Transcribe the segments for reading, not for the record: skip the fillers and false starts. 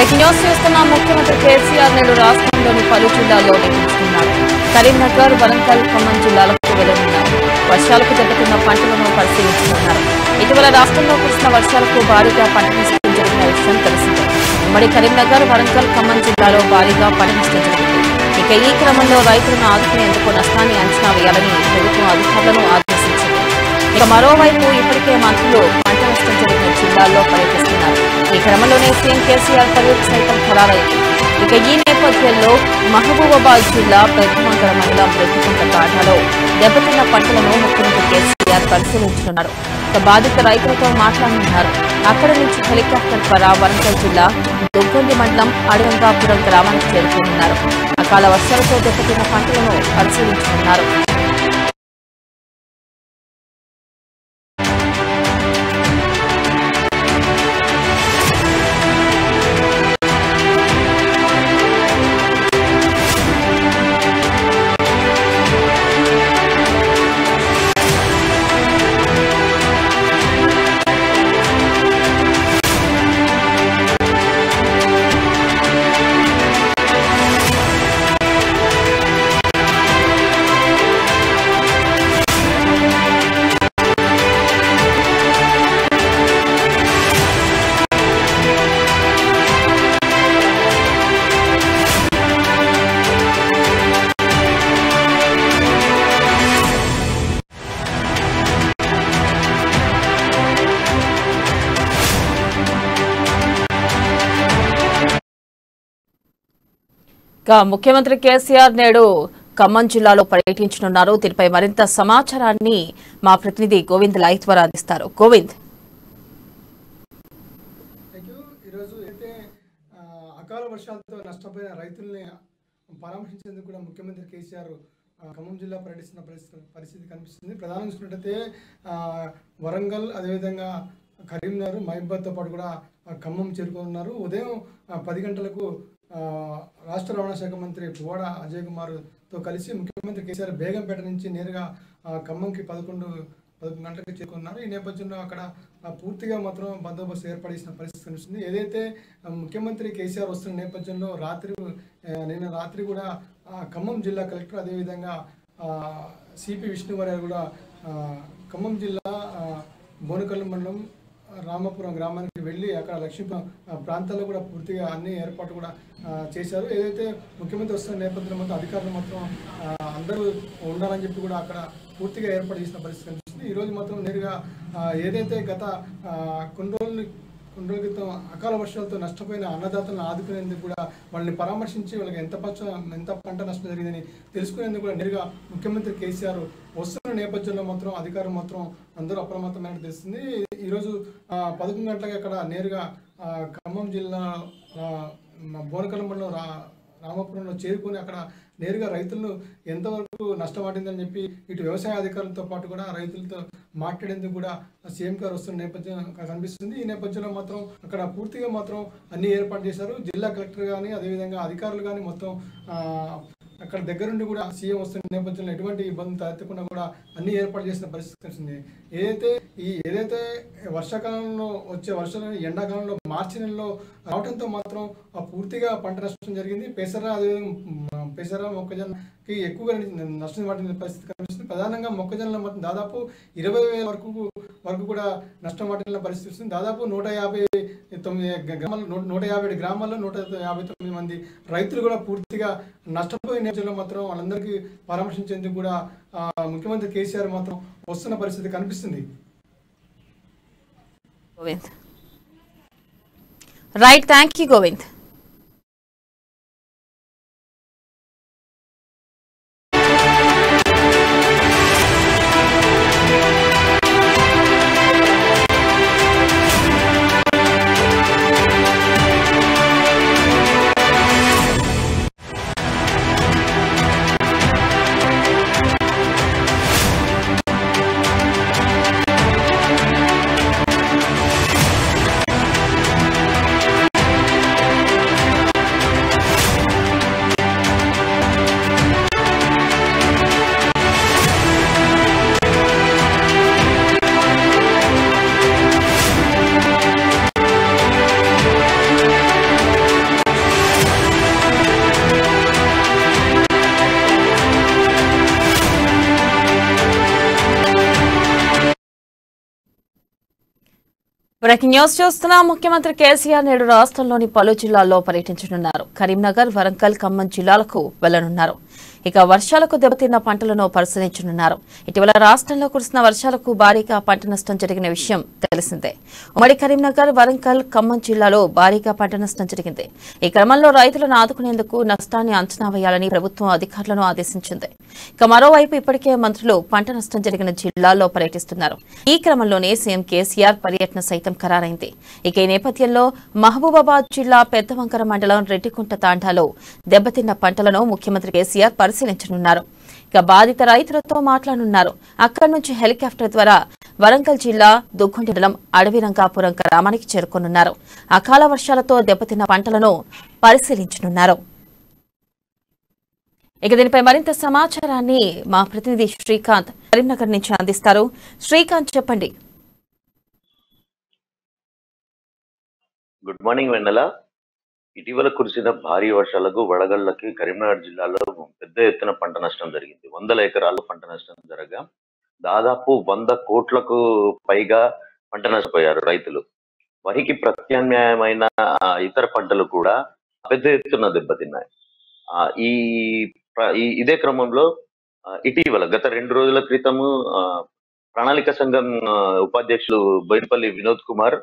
Breaking news చూస్తున్న ముఖ్యమంత్రి కేసీఆర్ నేడు రాష్ట్రంలోని పలు జిల్లాల్లో పర్యటిస్తున్నారు. కరీంనగర్, వరంగల్, ఖమ్మం జిల్లాలకు వెళ్లనున్నారు. వర్షాలకు దెబ్బతిన్న పంటలను పరిశీలించనున్నారు. ఇటీవల రాష్ట్రంలో కురిసిన వర్షాలకు భారీగా పంట నష్టం జరిగిన విషయం తెలిసిందే. ఉమ్మడి కరీంనగర్, వరంగల్, ఖమ్మం జిల్లాలో భారీగా పంట నష్టం జరిగింది. ఇక ఈ క్రమంలో రైతులను ఆదుకునేందుకు నష్టాన్ని అంచనా వేయాలని ప్రభుత్వం అధికారులను ఆదేశించింది. ఇక మరోవైపు ఇప్పటికే మంత్రులు పంట నష్టం జరిగిన జిల్లాల్లో పర్యటిస్తున్నారు. ఈ క్రమంలోనే సీఎం కేసీఆర్ పర్యటన సైతం ఖరారైంది. ఇక ఈ నేపథ్యంలో మహబూబాబాద్ జిల్లా పెద్దమంగళ మండలం రెడ్డికుంట తాటాలో దెబ్బతిన్న పంటలను ముఖ్యమంత్రి కేసీఆర్ పరిశీలించనున్నారు. ఇక బాధిత రైతులతో మాట్లాడనున్నారు. అక్కడి నుంచి హెలికాప్టర్ ద్వారా వరంగల్ జిల్లా దుగ్గొండి మండలం అడవంగాపురం గ్రామానికి చేరుకోనున్నారు. అకాల వర్షాలతో దెబ్బతిన్న పంటలను పరిశీలించనున్నారు. ముఖ్యమంత్రి కేసీఆర్ నేడు ఖమ్మం జిల్లాలో పర్యటించనున్నారు. దీనిపై మరింత సమాచారాన్ని మా ప్రతినిధి గోవింద్ లైవ్ ద్వారా అందిస్తారు. గోవింద్, ఈరోజు అయితే అకాల వర్షాలతో నష్టపోయిన రైతుల్ని పరామర్శించేందుకు కూడా ముఖ్యమంత్రి కేసీఆర్ ఖమ్మం జిల్లా పర్యటిస్తున్న పరిస్థితి కనిపిస్తుంది. ప్రధానంగా చూసినట్టయితే వరంగల్, అదేవిధంగా కరీంనగర్, మహబూబాబాద్తో పాటు కూడా ఖమ్మం చేరుకున్నారు. ఉదయం 10 గంటలకు రాష్ట్ర రవాణా శాఖ మంత్రి పువ్వాడ అజయ్ కుమార్తో కలిసి ముఖ్యమంత్రి కేసీఆర్ బేగంపేట నుంచి నేరుగా ఖమ్మంకి 11 గంటలకు చేరుకున్నారు. ఈ నేపథ్యంలో అక్కడ పూర్తిగా మాత్రం బందోబస్తు ఏర్పాటు చేసిన పరిస్థితి కనిపిస్తుంది. ఏదైతే ముఖ్యమంత్రి కేసీఆర్ వస్తున్న నేపథ్యంలో నిన్న రాత్రి కూడా ఖమ్మం జిల్లా కలెక్టర్, అదేవిధంగా సిపి విష్ణువర్య కూడా ఖమ్మం జిల్లా బోనకల్ మండలం రామాపురం గ్రామానికి వెళ్ళి అక్కడ లక్ష్మీపురం ప్రాంతాల్లో కూడా పూర్తిగా అన్ని ఏర్పాట్లు కూడా చేశారు. ఏదైతే ముఖ్యమంత్రి వస్తున్న నేపథ్యంలో మొత్తం అధికారులు మొత్తం అందరూ ఉండాలని చెప్పి కూడా అక్కడ పూర్తిగా ఏర్పాటు చేసిన పరిస్థితి కనిపిస్తుంది. ఈరోజు మాత్రం నేరుగా ఏదైతే గత కొన్ని రోజుల క్రితం అకాల వర్షాలతో నష్టపోయిన అన్నదాతలను ఆదుకునేందుకు కూడా వాళ్ళని పరామర్శించి వాళ్ళకి ఎంత పంట నష్టం జరిగిందని తెలుసుకునేందుకు కూడా నేరుగా ముఖ్యమంత్రి కేసీఆర్ వస్తున్న నేపథ్యంలో మాత్రం అధికారులు మాత్రం అందరూ అప్రమత్తమైన తెలుస్తుంది. ఈరోజు 11 గంటలకు అక్కడ నేరుగా ఖమ్మం జిల్లా బోనకల్ మండలం రామాపురంలో చేరుకొని అక్కడ నేరుగా రైతులను ఎంతవరకు నష్టం వాటిందని చెప్పి ఇటు వ్యవసాయ అధికారులతో పాటు కూడా రైతులతో మాట్లాడేందుకు కూడా సీఎం గారు వస్తున్న నేపథ్యం కనిపిస్తుంది. ఈ నేపథ్యంలో మాత్రం అక్కడ పూర్తిగా మాత్రం అన్ని ఏర్పాటు చేశారు. జిల్లా కలెక్టర్ కానీ, అదేవిధంగా అధికారులు కానీ మొత్తం అక్కడ దగ్గరుండి కూడా సీఎం వస్తున్న నేపథ్యంలో ఎటువంటి ఇబ్బంది తలెత్తకుండా కూడా అన్ని ఏర్పాటు చేసిన పరిస్థితి కనిపిస్తుంది. ఏదైతే వర్షాకాలంలో వచ్చే వర్షాలు ఎండాకాలంలో మార్చి నెలలో రావడంతో మాత్రం పూర్తిగా పంట నష్టం జరిగింది. పెసర మొక్కజొన్నకి ఎక్కువగా నష్టం వాటిన పరిస్థితి కనిపిస్తుంది. ప్రధానంగా మొక్కజొన్నలో మొత్తం దాదాపు 20,000 వరకు కూడా నష్టం వాటిన పరిస్థితి వస్తుంది. దాదాపు 157 గ్రామాల్లో 159 మంది రైతులు కూడా పూర్తిగా నష్టపోయిన నేపథ్యంలో మాత్రం వాళ్ళందరికీ పరామర్శించేందుకు కూడా ముఖ్యమంత్రి కేసీఆర్ మాత్రం వస్తున్న పరిస్థితి కనిపిస్తుంది. Right, thank you Govind. Breaking news చూస్తున్నా. ముఖ్యమంత్రి కేసీఆర్ నేడు రాష్ట్రంలోని పలు జిల్లాల్లో పర్యటించనున్నారు. కరీంనగర్, వరంగల్, ఖమ్మం జిల్లాలకు వెళ్లనున్నారు. ఇక వర్షాలకు దెబ్బతిన్న పంటలను పరిశీలించనున్నారు. ఇటీవల రాష్ట్రంలో కురిసిన వర్షాలకు భారీగా పంట నష్టం జరిగిన విషయం తెలిసిందే. ఉమ్మడి కరీంనగర్, వరంగల్, ఖమ్మం జిల్లాలో భారీగా పంట నష్టం జరిగింది. ఈ క్రమంలో రైతులను ఆదుకునేందుకు నష్టాన్ని అంచనా వేయాలని ప్రభుత్వం అధికారులను ఆదేశించింది. ఇక మరోవైపు ఇప్పటికే మంత్రులు పంట నష్టం జరిగిన జిల్లాల్లో పర్యటిస్తున్నారు. ఈ క్రమంలోనే సీఎం కేసీఆర్ పర్యటన సైతం ఖరారైంది. ఇక ఈ నేపథ్యంలో మహబూబాబాద్ జిల్లా పెద్దవంకర మండలం రెడ్డికుంట తాండాలో దెబ్బతిన్న పంటలను ముఖ్యమంత్రి కేసీఆర్ పరిశీలించనున్నారు. ఇక బాధిత రైతులతో మాట్లాడనున్నారు. అక్కడి నుంచి హెలికాప్టర్ ద్వారా వరంగల్ జిల్లా దుగ్గొండి మండలం అడవిరంగాపురం గ్రామానికి చేరుకోనున్నారు. అకాల వర్షాలతో దెబ్బతిన్న పంటలను పరిశీలించనున్నారు. ఇక దీనిపై మరింత సమాచారాన్ని మా ప్రతినిధి శ్రీకాంత్ కరీంనగర్ నుంచి అందిస్తారు. శ్రీకాంత్, చెప్పండి. గుడ్ మార్నింగ్ వెన్నెల. ఇటీవల కురిసిన భారీ వర్షాలకు వడగళ్లకి కరీంనగర్ జిల్లాలో పెద్ద ఎత్తున పంట నష్టం జరిగింది. 100 ఎకరాల్లో పంట నష్టం జరగగా దాదాపు 100 కోట్లకు పైగా పంట నష్టపోయారు రైతులు. వరికి ప్రత్యామ్నాయమైన ఇతర పంటలు కూడా పెద్ద ఎత్తున దెబ్బతిన్నాయి. ఇదే క్రమంలో ఇటీవల గత 2 రోజుల క్రితము ప్రణాళిక సంఘం ఉపాధ్యక్షులు బోయినపల్లి వినోద్ కుమార్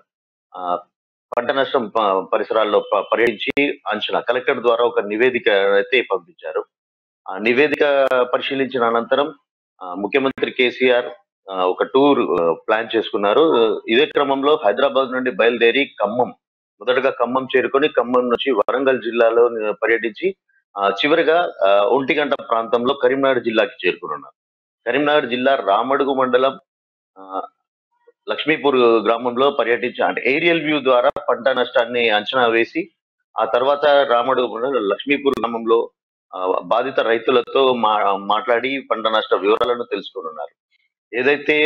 పంట నష్టం పరిసరాల్లో పర్యటించి అంచనా కలెక్టర్ ద్వారా ఒక నివేదిక అయితే పంపించారు. ఆ నివేదిక పరిశీలించిన అనంతరం ముఖ్యమంత్రి కేసీఆర్ ఒక టూర్ ప్లాన్ చేసుకున్నారు. ఇదే క్రమంలో హైదరాబాద్ నుండి బయలుదేరి మొదటగా ఖమ్మం చేరుకొని ఖమ్మం నుంచి వరంగల్ జిల్లాలో పర్యటించి చివరిగా 1 గంట ప్రాంతంలో కరీంనగర్ జిల్లాకి చేరుకున్నారు. కరీంనగర్ జిల్లా రామడుగు మండలం లక్ష్మీపూర్ గ్రామంలో అంటే ఏరియల్ వ్యూ ద్వారా పంట నష్టాన్ని అంచనా వేసి ఆ తర్వాత రామడుగు లక్ష్మీపూర్ గ్రామంలో బాధిత రైతులతో మాట్లాడి పంట నష్ట వివరాలను తెలుసుకున్నారు. ఏదైతే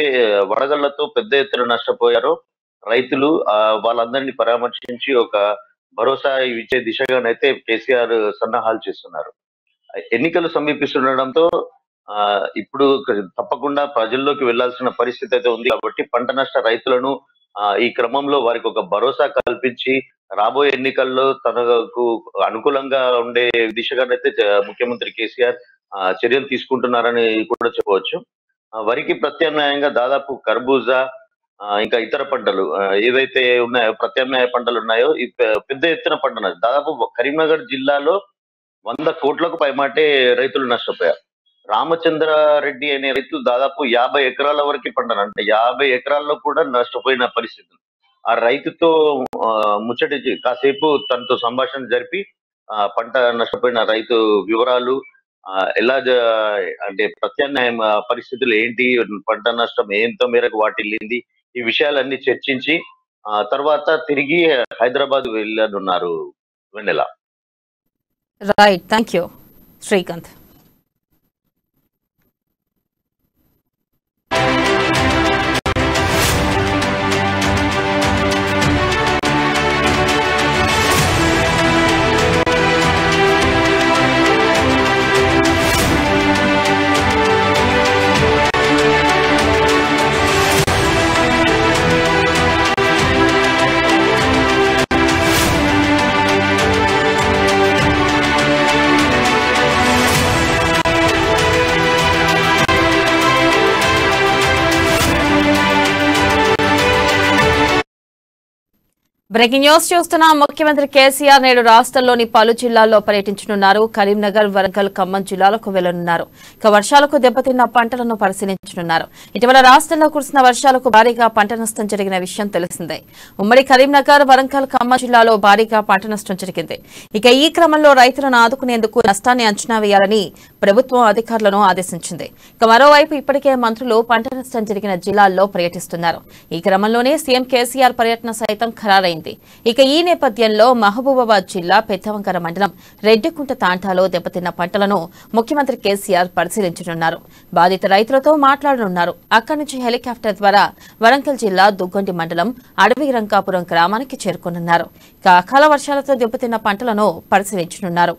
వడగళ్లతో పెద్ద ఎత్తున నష్టపోయారో రైతులు వాళ్ళందరినీ పరామర్శించి ఒక భరోసా ఇచ్చే దిశగానైతే కేసీఆర్ సన్నాహాలు చేస్తున్నారు. ఎన్నికలు సమీపిస్తుండడంతో ఇప్పుడు తప్పకుండా ప్రజల్లోకి వెళ్లాల్సిన పరిస్థితి అయితే ఉంది. కాబట్టి పంట నష్ట రైతులను ఈ క్రమంలో వారికి ఒక భరోసా కల్పించి రాబోయే ఎన్నికల్లో తనకు అనుకూలంగా ఉండే దిశగానైతే ముఖ్యమంత్రి కేసీఆర్ చర్యలు తీసుకుంటున్నారని కూడా చెప్పవచ్చు. వరికి ప్రత్యామ్నాయంగా దాదాపు కర్బూజా ఇంకా ఇతర పంటలు ఏవైతే ఉన్నాయో ప్రత్యామ్నాయ పంటలు ఉన్నాయో పెద్ద ఎత్తున పంట నష్టం దాదాపు కరీంనగర్ జిల్లాలో 100 కోట్లకు పైమాటే రైతులు నష్టపోయారు. రామచంద్రారెడ్డి అనే రైతు దాదాపు 50 ఎకరాల వరకు పంటను అంటే 50 ఎకరాల్లో కూడా నష్టపోయిన పరిస్థితి. ఆ రైతుతో ముచ్చటి కాసేపు తనతో సంభాషణ జరిపి పంట నష్టపోయిన రైతు వివరాలు ఎలా అంటే ప్రత్యామ్నాయ పరిస్థితులు ఏంటి, పంట నష్టం ఎంత మేరకు వాటిల్లింది, ఈ విషయాలన్నీ చర్చించి తర్వాత తిరిగి హైదరాబాద్ వెళ్ళనున్నారు వెన్నెల. Right, thank you Srikanth. Breaking news చూస్తున్నా. ముఖ్యమంత్రి కేసీఆర్ నేడు రాష్ట్రంలోని పలు జిల్లాల్లో పర్యటించనున్నారు. కరీంనగర్, వరంగల్, ఖమ్మం జిల్లాలకు వెళ్లనున్నారు. ఇక వర్షాలకు దెబ్బతిన్న పంటలను పరిశీలించనున్నారు. ఇటీవల రాష్ట్రంలో కురిసిన వర్షాలకు భారీగా పంట నష్టం జరిగిన విషయం తెలిసిందే. ఉమ్మడి కరీంనగర్, వరంగల్, ఖమ్మం జిల్లాలో భారీగా పంట నష్టం జరిగింది. ఇక ఈ క్రమంలో రైతులను ఆదుకునేందుకు నష్టాన్ని అంచనా వేయాలని ప్రభుత్వం అధికారులను ఆదేశించింది. ఇక మరోవైపు ఇప్పటికే మంత్రులు పంట నష్టం జరిగిన జిల్లాల్లో పర్యటిస్తున్నారు. ఈ క్రమంలోనే సీఎం కేసీఆర్ పర్యటన సైతం ఖరారైంది. ఇక ఈ నేపథ్యంలో మహబూబాబాద్ జిల్లా పెద్దవంకర మండలం రెడ్డికుంట తాండాలో దెబ్బతిన్న పంటలను ముఖ్యమంత్రి కేసీఆర్ పరిశీలించనున్నారు. బాధిత రైతులతో మాట్లాడనున్నారు. అక్కడి నుంచి హెలికాప్టర్ ద్వారా వరంగల్ జిల్లా దుగ్గొండి మండలం అడవిరంగాపురం గ్రామానికి చేరుకోనున్నారు. ఇక అకాల వర్షాలతో దెబ్బతిన్న పంటలను పరిశీలించనున్నారు.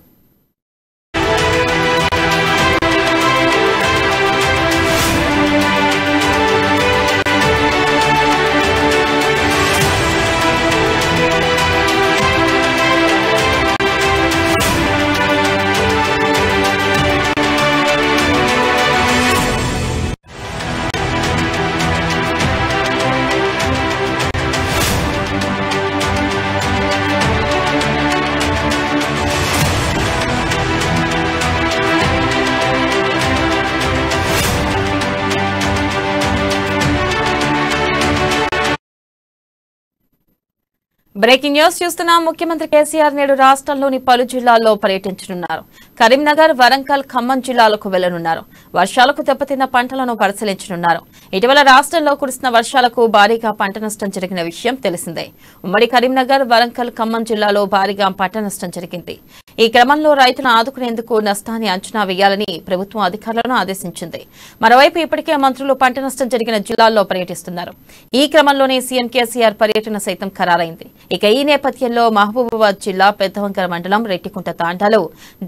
బ్రేకింగ్ న్యూస్ చూస్తున్నాం. ముఖ్యమంత్రి కేసీఆర్ నేడు రాష్ట్రంలోని పలు జిల్లాల్లో పర్యటించనున్నారు. కరీంనగర్, వరంగల్, ఖమ్మం జిల్లాలకు వెళ్లనున్నారు. వర్షాలకు దెబ్బతిన్న పంటలను పరిశీలించనున్నారు. ఇటీవల రాష్ట్రంలో కురిసిన వర్షాలకు భారీగా పంట నష్టం జరిగిన విషయం తెలిసిందే. ఉమ్మడి కరీంనగర్, వరంగల్, ఖమ్మం జిల్లాలో భారీగా పంట నష్టం జరిగింది. ఈ క్రమంలో రైతులను ఆదుకునేందుకు నష్టాన్ని అంచనా వేయాలని ప్రభుత్వం అధికారులను ఆదేశించింది. మరోవైపు ఇప్పటికే మంత్రులు పంట నష్టం జరిగిన జిల్లాల్లో పర్యటిస్తున్నారు. ఈ క్రమంలోనే సీఎం కేసీఆర్ పర్యటన సైతం ఖరారైంది. ఇక ఈ నేపథ్యంలో మహబూబాబాద్ జిల్లా పెద్దవంకర మండలం రెట్టికుంట తాండాలో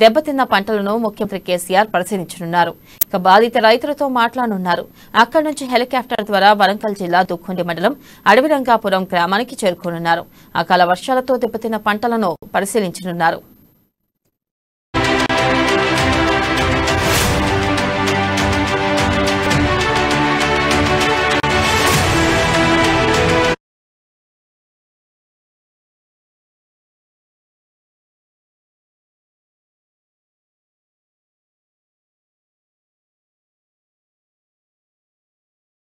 దెబ్బతిన్న పంటలను ముఖ్యమంత్రి కేసీఆర్ పరిశీలించనున్నారు. ఇక బాధిత రైతులతో మాట్లాడనున్నారు. అక్కడి నుంచి హెలికాప్టర్ ద్వారా వరంగల్ జిల్లా దుక్కొండి మండలం అడవిరంగాపురం గ్రామానికి చేరుకోనున్నారు. అకాల వర్షాలతో దెబ్బతిన్న పంటలను పరిశీలించనున్నారు.